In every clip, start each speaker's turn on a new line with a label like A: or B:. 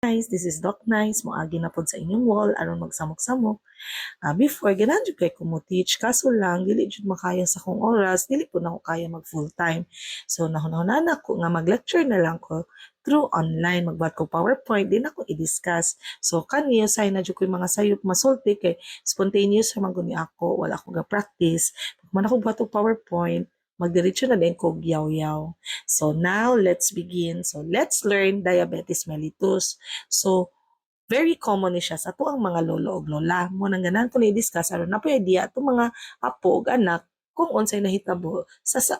A: Nice, this is Doc Nice, moagi na pod sa inyong wall aron magsamok-samok. Before ganahan jud kay ko mo teach, kaso lang dili jud makayo sa kong oras, dili po na ko kaya mag full time. So nahuna-hunan ako nga mag-lecture na lang ko through online, magbuhat ko PowerPoint, din ako i-discuss. So kaniyo say na jud ko yung mga sayop masulti kay spontaneous sa maguni ako, wala ko ga practice. Pag man ako buhat og PowerPoint, magdiretso na din ko yaw-yaw. So now let's begin. So let's learn diabetes mellitus. So very common ni siya sa tuang mga lolo ug lola. Mo nang ganan ko ni-discuss aron na pwede idea atong mga apo ug anak kung unsay nahitabo sa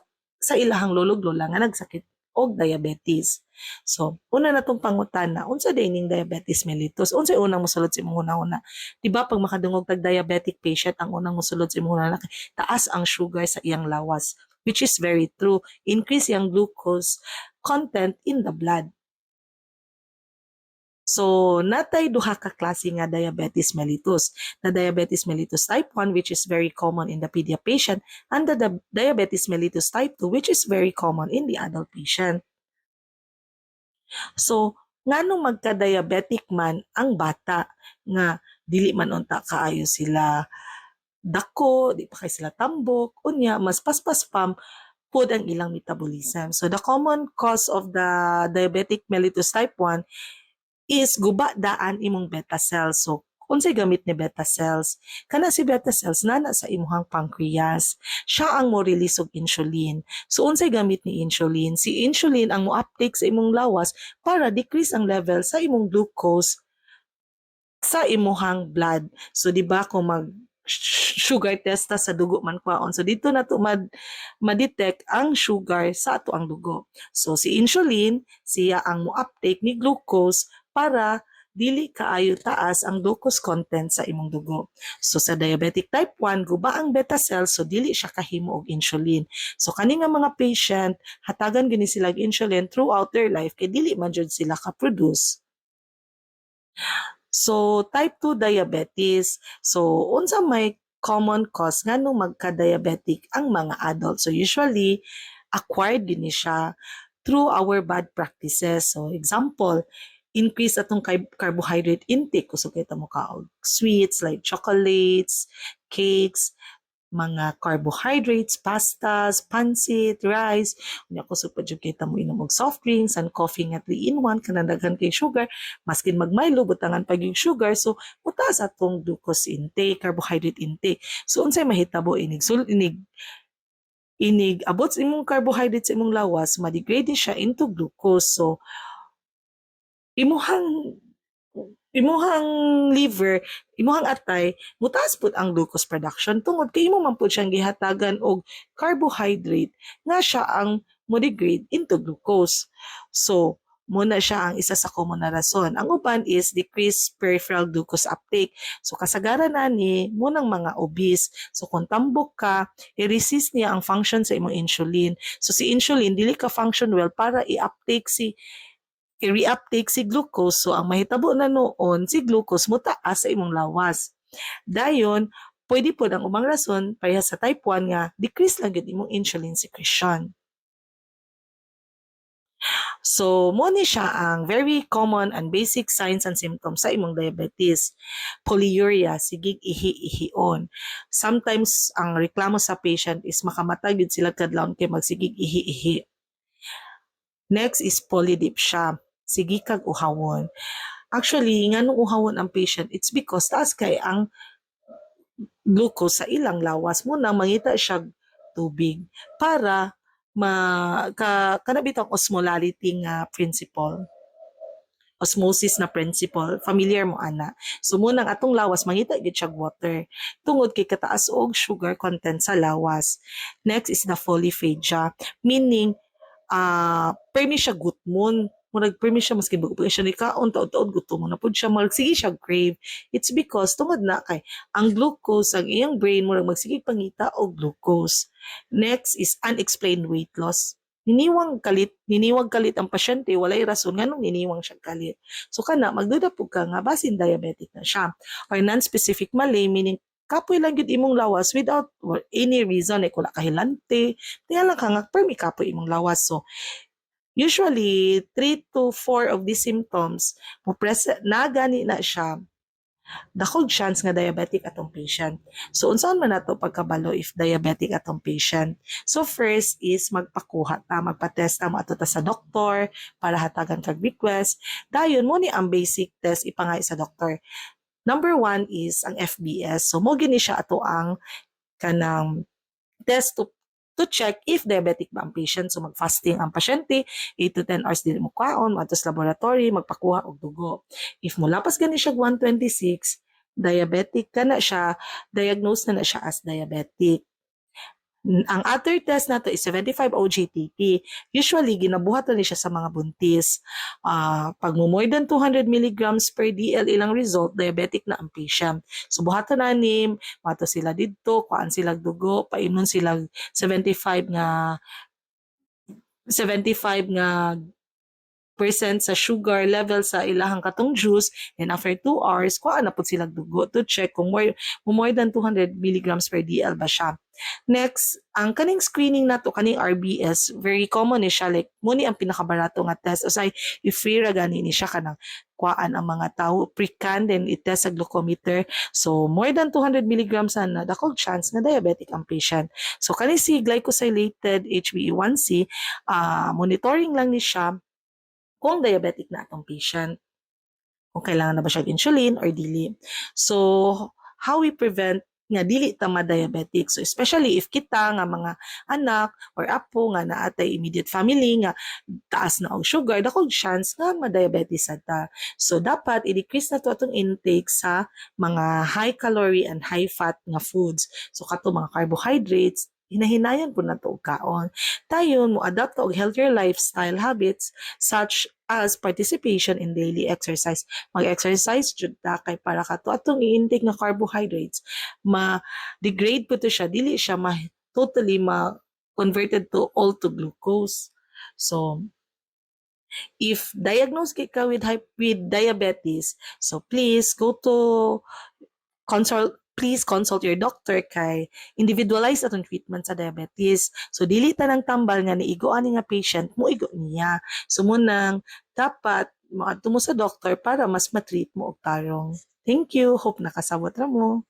A: ilahang lolo ug lola nga nagsakit og diabetes. So, una na tong pangutana, unsa dining diabetes mellitus? Unsay unang mosulod sa imong una-una? Di ba pag makadungog tag diabetic patient, ang unang mosulod sa imong una taas ang sugar sa iyang lawas, which is very true. Increase yung glucose content in the blood. So, natay duha ka klase nga diabetes mellitus. The diabetes mellitus type 1, which is very common in the pediatric patient, and the diabetes mellitus type 2, which is very common in the adult patient. So, nganong magka-diabetic man ang bata nga dili man unta kaayo sila dako, di pa kay sila tambok, unya mas paspas pam pod ang ilang metabolism. So, the common cause of the diabetic mellitus type 1 is guba daan imong beta cells. So, unsay gamit ni beta cells? Kana si beta cells nana sa imuhang pancreas. Siya ang mo release og insulin. So, unsay gamit ni insulin? Si insulin ang mo uptake sa imong lawas para decrease ang level sa imong glucose sa imuhang blood. So, di ba kung mag sugar test sa dugo man kwaon. So, dito na to ma-detect ang sugar sa ato ang dugo. So, si insulin, siya ang mo uptake ni glucose para dili kaayo taas ang glucose content sa imong dugo. So sa diabetic type 1, guba ang beta cells, so dili siya kahimo og insulin. So kani nga mga patient, hatagan gini sila og insulin throughout their life kay dili man jud sila ka-produce. So type 2 diabetes. So unsa may common cause nganong magka-diabetic ang mga adults? So usually acquired gini siya through our bad practices. So example, increase atong carbohydrate intake. Kusog kita mo kaog sweets like chocolates, cakes, mga carbohydrates, pastas, pancit, rice. Unya kusog pa jud kita mo inom og soft drinks and coffee nga 3-in-1 kanang daghan kay sugar. Maskin mag-Milo butangan pag yung sugar. So mutaas atong glucose intake, carbohydrate intake. So unsay mahitabo inig abot sa imong carbohydrates sa imong lawas, ma-degrade siya into glucose. So imuhang liver, imuhang atay, mutaas pud ang glucose production tungod kay imo man pud siyang gihatagan og carbohydrate nga siya ang mo-degrade into glucose. So, muna siya ang isa sa common na rason. Ang uban is decreased peripheral glucose uptake. So, kasagaran na ni munang mga obese. So, kung tambok ka, i-resist niya ang function sa imong insulin. So, si insulin, dili ka function well para i-reuptake si glucose. So, ang mahitabo na noon, si glucose mo taas sa imong lawas. Dayon, pwede po ang umang rason, pareha sa type 1 nga, decrease lang yun imong insulin secretion. So, mo ni siya ang very common and basic signs and symptoms sa imong diabetes. Polyuria, sigig ihi-ihion. Sometimes, ang reklamo sa patient is makamatag yun sila kadlawon kay magsigig ihi-ihi. Next is polydipsia, sige kag uhawon. Actually, nganong uhawon ang patient, it's because taas kay ang glucose sa ilang lawas mo na mangita siya tubig para kanabitang osmolarity nga principle. Osmosis na principle, familiar mo ana. So munang atong lawas mangita gid siya water tungod kay kataas og sugar content sa lawas. Next is the polyphagia, meaning permi siya gutmon. Murag permi siya maski bago siya ni kaon taod-taod gutom mo na pud siya magsige siya crave. It's because tungod na kay ang glucose ang iyang brain murag magsige pangita og glucose. Next is unexplained weight loss. Niniwag kalit ang pasyente, walay rason nganong niniwang siya kalit. So kana magduda pud ka nga basin diabetic na siya. Or non-specific malay, meaning kapoy lang yun imong lawas without any reason, like wala kahilante, tingala lang ka nga, permi kapoy imong lawas. So, usually 3 to 4 of these symptoms na gani na siya, dakog chance nga diabetic atong patient. So unsaon man nato pagkabalo if diabetic atong patient? So first is magpakuha ta, magpa-test ta mo ato ta sa doktor para hatagan kag request. Dayon mo ni ang basic test ipangay sa doktor. Number 1 is ang FBS. So mo gini siya ato ang kanang test to check if diabetic ba ang patient. So mag-fasting ang pasyente, 8 to 10 hours din mo kaon, matos laboratory, magpakuha og dugo. If mulapas gani siya 126, diabetic ka na siya, diagnose na siya as diabetic. Ang other test nato is 75 OGTT. Usually, ginabuhat ni siya sa mga buntis. Pag more than 200 milligrams per DL ilang result, diabetic na ang patient. So, buhatan na ni, mato sila dito, kuhaan sila dugo, painon sila 75 nga percent sa sugar level sa ilahang katong juice, and after 2 hours, kuhaan na po sila dugo to check kung more than 200 milligrams per DL ba siya. Next, ang kaning screening nato, kaning RBS, very common ni siya, like, muni ang pinakabarato nga test, asay, i-free ra gani ni siya kanang kuhaan ang mga tao, pre-can, then i-test sa glucometer. So, more than 200 milligrams na dakog chance na diabetic ang patient. So, kaning si glycosylated HbA1c, monitoring lang ni siya kung diabetic na atong patient, kung kailangan na ba siya insulin or dili. So, how we prevent nga dili ta ma-diabetic. So, especially if kita nga mga anak or apo nga naatay immediate family nga taas na og sugar, dakog chance nga ma-diabetes ta. So, dapat i-decrease na to atong intake sa mga high calorie and high fat nga foods. So, kato mga carbohydrates, hinahinayan po na to og kaon. Tayo mo adapt og healthier lifestyle habits such as participation in daily exercise. Mag-exercise jud ta kay para kato atong i-intake nga carbohydrates ma-degrade po to siya, dili siya totally converted to all to glucose. So if diagnosed ka with diabetes, so please consult your doctor kay individualize atong treatment sa diabetes. So, dili tanang tambal nga niigo ani nga patient, mo igo niya. So, munang dapat maadto mo sa doctor para mas matreat mo og tarong. Thank you. Hope nakasabot ra mo.